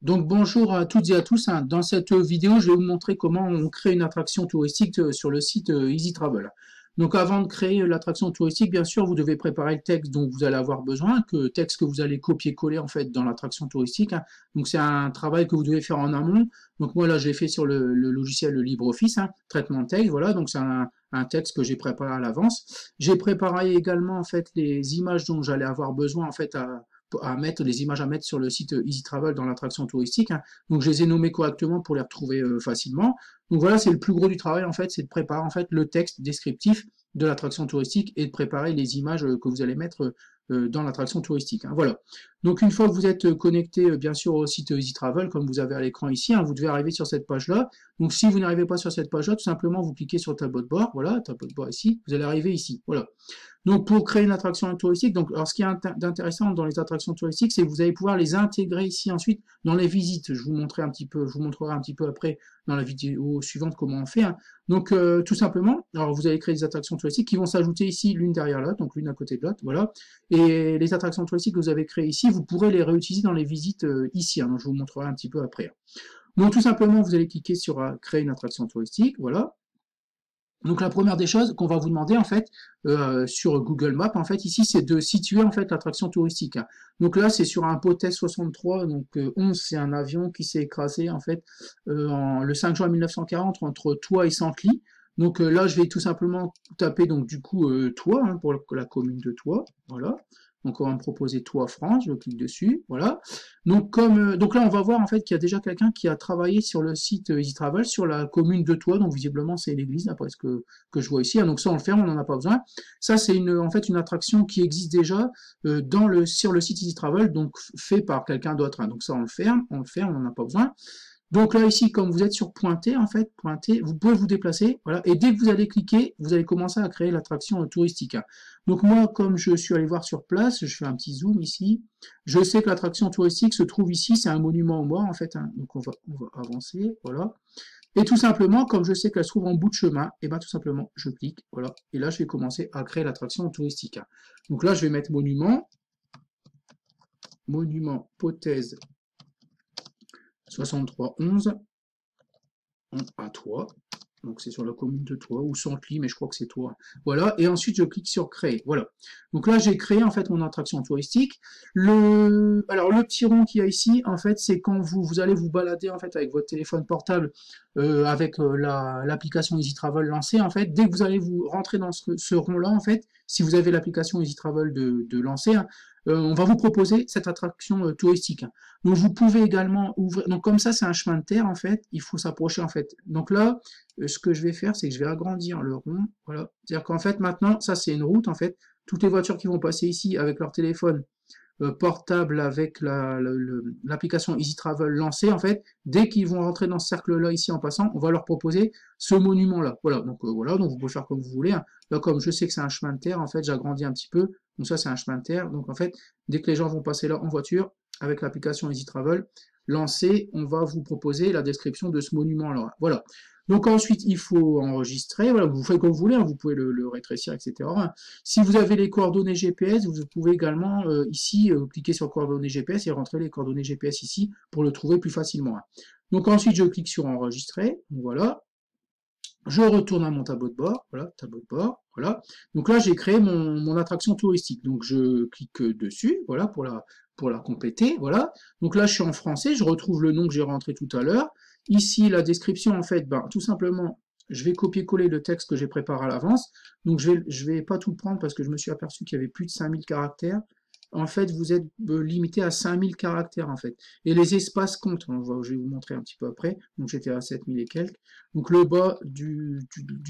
Donc bonjour à toutes et à tous, hein. Dans cette vidéo, je vais vous montrer comment on crée une attraction touristique sur le site Easy Travel. Donc avant de créer l'attraction touristique, bien sûr, vous devez préparer le texte dont vous allez avoir besoin, texte que vous allez copier-coller en fait dans l'attraction touristique, hein. Donc c'est un travail que vous devez faire en amont. Donc moi là, je l'ai fait sur le logiciel LibreOffice, hein, traitement de texte, voilà. Donc c'est un texte que j'ai préparé à l'avance. J'ai préparé également en fait les images dont j'allais avoir besoin en fait à mettre les images à mettre sur le site Easy Travel dans l'attraction touristique, hein. Donc je les ai nommées correctement pour les retrouver facilement. Donc voilà, c'est le plus gros du travail en fait, c'est de préparer en fait le texte descriptif de l'attraction touristique et de préparer les images que vous allez mettre dans l'attraction touristique, hein. Voilà. Donc une fois que vous êtes connecté bien sûr au site Easy Travel, comme vous avez à l'écran ici, hein, vous devez arriver sur cette page-là. Donc si vous n'arrivez pas sur cette page-là, tout simplement vous cliquez sur le tableau de bord, voilà, tableau de bord ici, vous allez arriver ici, voilà. Donc pour créer une attraction touristique, donc alors ce qui est intéressant dans les attractions touristiques, c'est que vous allez pouvoir les intégrer ici ensuite dans les visites. Je vous montrerai un petit peu, je vous montrerai un petit peu après dans la vidéo suivante comment on fait, hein. Donc tout simplement, alors vous allez créer des attractions touristiques qui vont s'ajouter ici l'une derrière l'autre, donc l'une à côté de l'autre, voilà. Et les attractions touristiques que vous avez créées ici, vous pourrez les réutiliser dans les visites ici, hein, donc je vous montrerai un petit peu après, hein. Donc tout simplement, vous allez cliquer sur créer une attraction touristique, voilà. Donc la première des choses qu'on va vous demander en fait sur Google Maps en fait ici c'est de situer en fait l'attraction touristique, hein. Donc là c'est sur un Potet 63, donc 11 c'est un avion qui s'est écrasé en fait le 5 juin 1940 entre Troyes et Senlis. Donc là je vais tout simplement taper donc du coup Troyes, hein, pour la commune de Troyes, voilà. Donc on va me proposer Troyes France, je clique dessus, voilà. Donc là on va voir en fait qu'il y a déjà quelqu'un qui a travaillé sur le site Easy Travel sur la commune de Troyes, donc visiblement c'est l'église d'après ce que je vois ici, hein. Donc ça on le fait, on n'en a pas besoin. Ça c'est en fait une attraction qui existe déjà sur le site Easy Travel, donc fait par quelqu'un d'autre, hein. Donc ça on le ferme, on n'en a pas besoin. Donc là ici, comme vous êtes sur pointer, en fait, pointer, vous pouvez vous déplacer, voilà, et dès que vous allez cliquer, vous allez commencer à créer l'attraction touristique, hein. Donc moi, comme je suis allé voir sur place, je fais un petit zoom ici, je sais que l'attraction touristique se trouve ici, c'est un monument aux morts en fait, hein. Donc on va avancer, voilà. Et tout simplement, comme je sais qu'elle se trouve en bout de chemin, et bien tout simplement, je clique, voilà, et là je vais commencer à créer l'attraction touristique, hein. Donc là je vais mettre monument Pothèse 6311 à Troyes. Donc c'est sur la commune de Troyes, ou Senlis, mais je crois que c'est Troyes. Voilà, et ensuite je clique sur créer. Voilà. Donc là j'ai créé en fait mon attraction touristique. Alors le petit rond qu'il y a ici, en fait, c'est quand vous allez vous balader en fait avec votre téléphone portable, avec l'application Easy Travel lancée, en fait, dès que vous allez vous rentrer dans ce rond-là, en fait, si vous avez l'application Easy Travel de lancer, hein, on va vous proposer cette attraction touristique, hein. Donc vous pouvez également ouvrir. Donc comme ça, c'est un chemin de terre en fait. Il faut s'approcher en fait. Donc là, ce que je vais faire, c'est que je vais agrandir le rond. Voilà. C'est-à-dire qu'en fait maintenant, ça c'est une route en fait. Toutes les voitures qui vont passer ici avec leur téléphone portable avec l'application Easy Travel lancée, en fait, dès qu'ils vont rentrer dans ce cercle-là ici en passant, on va leur proposer ce monument-là. Voilà. Donc voilà. Donc vous pouvez faire comme vous voulez, hein. Là, comme je sais que c'est un chemin de terre, en fait, j'agrandis un petit peu. Donc ça, c'est un chemin de terre. Donc en fait, dès que les gens vont passer là en voiture, avec l'application Easy Travel lancée, on va vous proposer la description de ce monument-là. Voilà. Donc ensuite, il faut enregistrer. Voilà, vous faites comme vous voulez, hein, vous pouvez le rétrécir, etc. Si vous avez les coordonnées GPS, vous pouvez également ici cliquer sur coordonnées GPS et rentrer les coordonnées GPS ici pour le trouver plus facilement, hein. Donc ensuite, je clique sur enregistrer. Voilà. Je retourne à mon tableau de bord, voilà, tableau de bord, voilà. Donc là, j'ai créé mon attraction touristique. Donc je clique dessus, voilà, pour la compléter, voilà. Donc là, je suis en français, je retrouve le nom que j'ai rentré tout à l'heure. Ici, la description, en fait, ben, tout simplement, je vais copier-coller le texte que j'ai préparé à l'avance. Donc je vais pas tout prendre parce que je me suis aperçu qu'il y avait plus de 5000 caractères. En fait, vous êtes limité à 5000 caractères, en fait. Et les espaces comptent. Je vais vous montrer un petit peu après. Donc, j'étais à 7000 et quelques. Donc, le bas du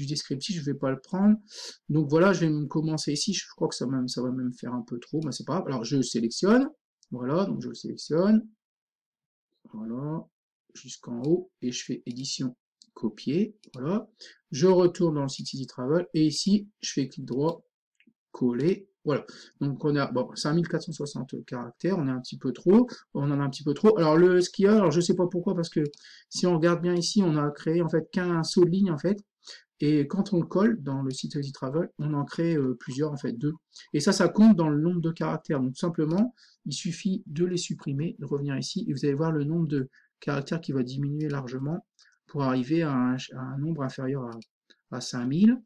descriptif, je ne vais pas le prendre. Donc, voilà, je vais me commencer ici. Je crois que ça va même faire un peu trop, mais c'est pas grave. Alors, je sélectionne. Voilà, donc je le sélectionne. Voilà, jusqu'en haut. Et je fais édition, copier. Voilà. Je retourne dans le site Easy Travel. Et ici, je fais clic droit, coller. Voilà. Donc on a bon 5460 caractères, on est un petit peu trop, on en a un petit peu trop. Alors le skieur, alors je sais pas pourquoi parce que si on regarde bien ici, on a créé en fait qu'un saut de ligne en fait. Et quand on le colle dans le site EasyTravel, on en crée plusieurs, en fait, 2. Et ça compte dans le nombre de caractères. Donc, tout simplement, il suffit de les supprimer, de revenir ici, et vous allez voir le nombre de caractères qui va diminuer largement pour arriver à un nombre inférieur à 5000.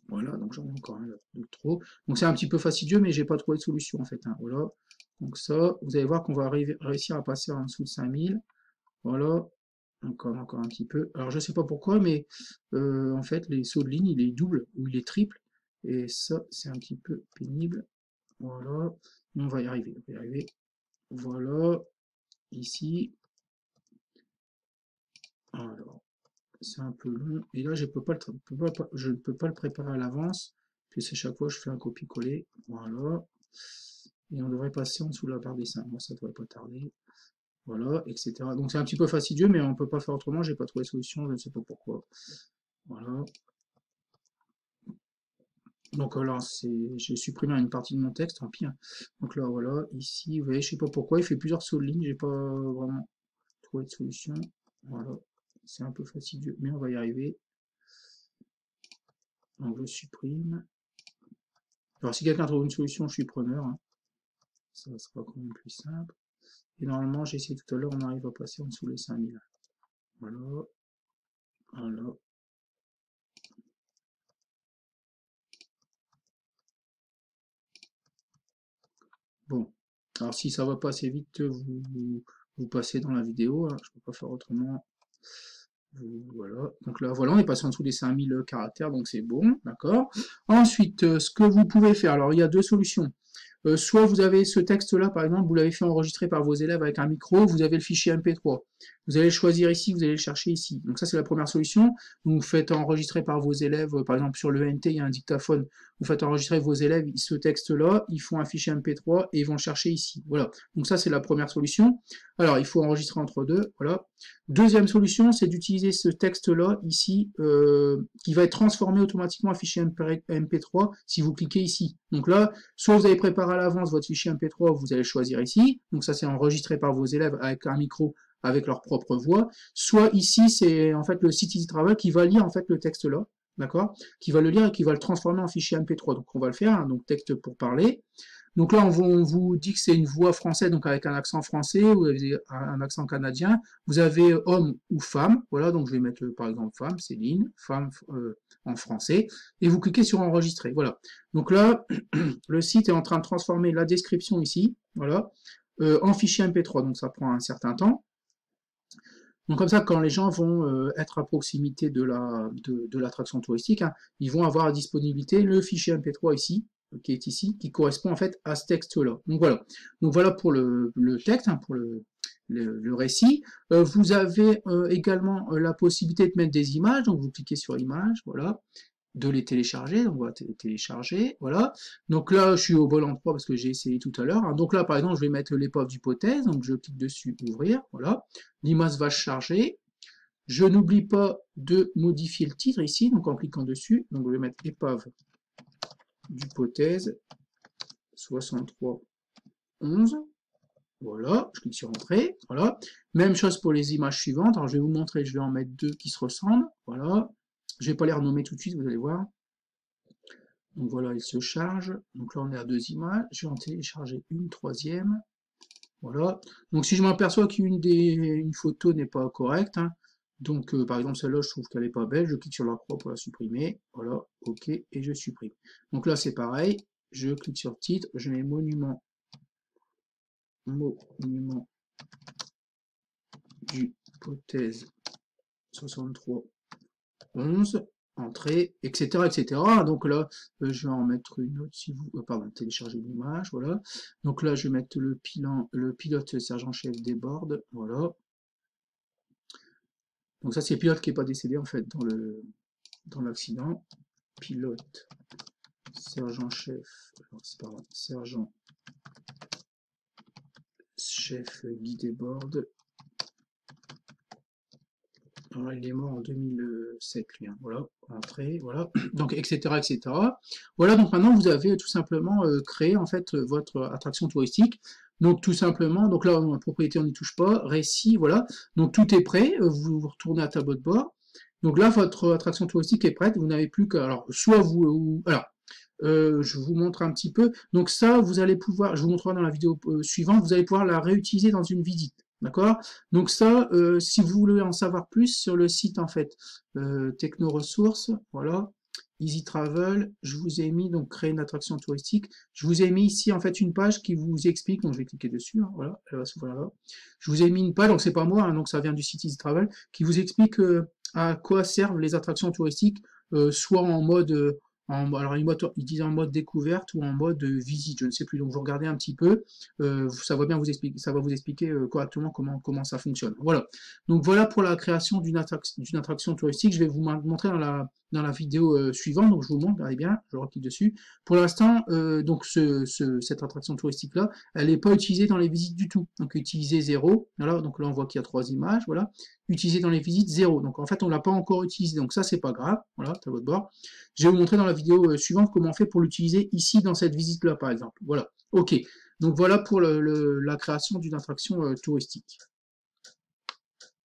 Voilà, donc j'en ai encore un de trop. Donc c'est un petit peu fastidieux, mais j'ai pas trouvé de solution en fait, hein. Voilà. Donc ça, vous allez voir qu'on va réussir à passer en dessous de 5000. Voilà. Encore un petit peu. Alors je sais pas pourquoi, mais en fait les sauts de ligne, il est double ou il est triple. Et ça, c'est un petit peu pénible. Voilà. Mais on va y arriver. On va y arriver. Voilà. Ici. Alors, c'est un peu long. Et là, je ne peux pas le préparer à l'avance, puisque chaque fois je fais un copier-coller. Voilà. Et on devrait passer en dessous de la barre des 5. Moi, ça devrait pas tarder. Voilà, etc. Donc c'est un petit peu fastidieux, mais on ne peut pas faire autrement. J'ai pas trouvé de solution, je ne sais pas pourquoi. Voilà. Donc là, j'ai supprimé une partie de mon texte, tant pis, hein. Donc là, voilà, ici, vous voyez, je sais pas pourquoi, il fait plusieurs sauts de ligne, j'ai pas vraiment trouvé de solution. Voilà, c'est un peu fastidieux, mais on va y arriver. Donc je supprime. Alors si quelqu'un trouve une solution, je suis preneur, hein. Ça sera quand même plus simple. Et normalement, j'ai essayé tout à l'heure, on arrive à passer en dessous les 5000. Voilà. Voilà. Bon. Alors si ça va pas assez vite, vous passez dans la vidéo, hein. Je peux pas faire autrement. Voilà, donc là, voilà, on est passé en dessous des 5000 caractères, donc c'est bon, d'accord. Ensuite, ce que vous pouvez faire, alors il y a deux solutions. Soit vous avez ce texte-là, par exemple, vous l'avez fait enregistrer par vos élèves avec un micro, vous avez le fichier MP3. Vous allez le choisir ici, vous allez le chercher ici. Donc ça, c'est la première solution. Vous faites enregistrer par vos élèves, par exemple sur le NT, il y a un dictaphone, vous faites enregistrer vos élèves ce texte-là, ils font un fichier MP3 et ils vont le chercher ici. Voilà, donc ça, c'est la première solution. Alors, il faut enregistrer entre deux, voilà. Deuxième solution, c'est d'utiliser ce texte-là, ici, qui va être transformé automatiquement en fichier MP3 si vous cliquez ici. Donc là, soit vous avez préparé à l'avance votre fichier MP3, vous allez le choisir ici, donc ça c'est enregistré par vos élèves avec un micro, avec leur propre voix, soit ici c'est en fait le site EasyTravel qui va lire en fait le texte là, d'accord, qui va le lire et qui va le transformer en fichier MP3, donc on va le faire, hein, donc texte pour parler. Donc là, on vous dit que c'est une voix française, donc avec un accent français, vous avez un accent canadien, vous avez homme ou femme, voilà, donc je vais mettre par exemple femme, Céline, femme en français, et vous cliquez sur enregistrer, voilà. Donc là, le site est en train de transformer la description ici, voilà, en fichier MP3, donc ça prend un certain temps. Donc comme ça, quand les gens vont être à proximité de l'attraction touristique, hein, ils vont avoir à disponibilité le fichier MP3 ici, qui est ici, qui correspond en fait à ce texte-là. Donc voilà pour le texte, hein, pour le récit. Vous avez également la possibilité de mettre des images, donc vous cliquez sur images, voilà, de les télécharger, donc on va télécharger, voilà. Donc là, je suis au bon endroit parce que j'ai essayé tout à l'heure, hein. Donc là, par exemple, je vais mettre l'épave d'hypothèse, donc je clique dessus, ouvrir, voilà. L'image va se charger. Je n'oublie pas de modifier le titre ici, donc en cliquant dessus, donc je vais mettre épave d'hypothèse 6311. Voilà, je clique sur entrée, voilà. Même chose pour les images suivantes, alors je vais vous montrer, je vais en mettre deux qui se ressemblent, voilà. Je vais pas les renommer tout de suite, vous allez voir. Donc voilà, il se charge. Donc là, on est à deux images. Je vais en télécharger une troisième. Voilà. Donc si je m'aperçois qu'une photo n'est pas correcte, hein, donc par exemple celle-là, je trouve qu'elle n'est pas belle, je clique sur la croix pour la supprimer. Voilà, ok, et je supprime. Donc là, c'est pareil. Je clique sur titre, je mets monument d'hypothèse 6311, entrée, etc., etc. Donc là, je vais en mettre une autre, si vous, pardon, télécharger l'image, voilà. Donc là, je vais mettre le pilote sergent-chef des boards, voilà. Donc ça, c'est le pilote qui n'est pas décédé, en fait, dans l'accident. Pilote sergent-chef, sergent-chef guide des boards. Alors, il est mort en 2007, lui, hein. Voilà, entrée, voilà, donc etc., etc. Voilà, donc maintenant vous avez tout simplement créé en fait votre attraction touristique. Donc tout simplement, donc là, propriété on n'y touche pas, récit, voilà. Donc tout est prêt, vous retournez à tableau de bord. Donc là, votre attraction touristique est prête. Vous n'avez plus qu'à, alors, soit alors, je vous montre un petit peu. Donc ça, vous allez pouvoir, je vous montrerai dans la vidéo suivante, vous allez pouvoir la réutiliser dans une visite. D'accord? Donc ça, si vous voulez en savoir plus sur le site, en fait, Techno Ressources, voilà, Easy Travel, je vous ai mis, donc, créer une attraction touristique. Je vous ai mis ici, en fait, une page qui vous explique, donc je vais cliquer dessus, hein, voilà, elle va s'ouvrir là. Je vous ai mis une page, donc c'est pas moi, hein, donc ça vient du site Easy Travel, qui vous explique à quoi servent les attractions touristiques, soit en mode alors ils disent en mode découverte ou en mode visite, je ne sais plus. Donc vous regardez un petit peu, ça va bien vous expliquer, ça va vous expliquer correctement comment ça fonctionne. Voilà. Donc voilà pour la création d'une attraction touristique. Je vais vous montrer dans la vidéo suivante. Donc je vous montre, regardez bien, je reclique dessus. Pour l'instant, donc cette attraction touristique là, elle n'est pas utilisée dans les visites du tout. Donc utiliser 0. Voilà. Donc là on voit qu'il y a 3 images. Voilà. Utilisé dans les visites 0. Donc en fait on l'a pas encore utilisé. Donc ça c'est pas grave. Voilà, c'est à votre bord. Je vais vous montrer dans la vidéo suivante comment on fait pour l'utiliser ici dans cette visite-là, par exemple. Voilà. OK. Donc voilà pour la création d'une attraction touristique.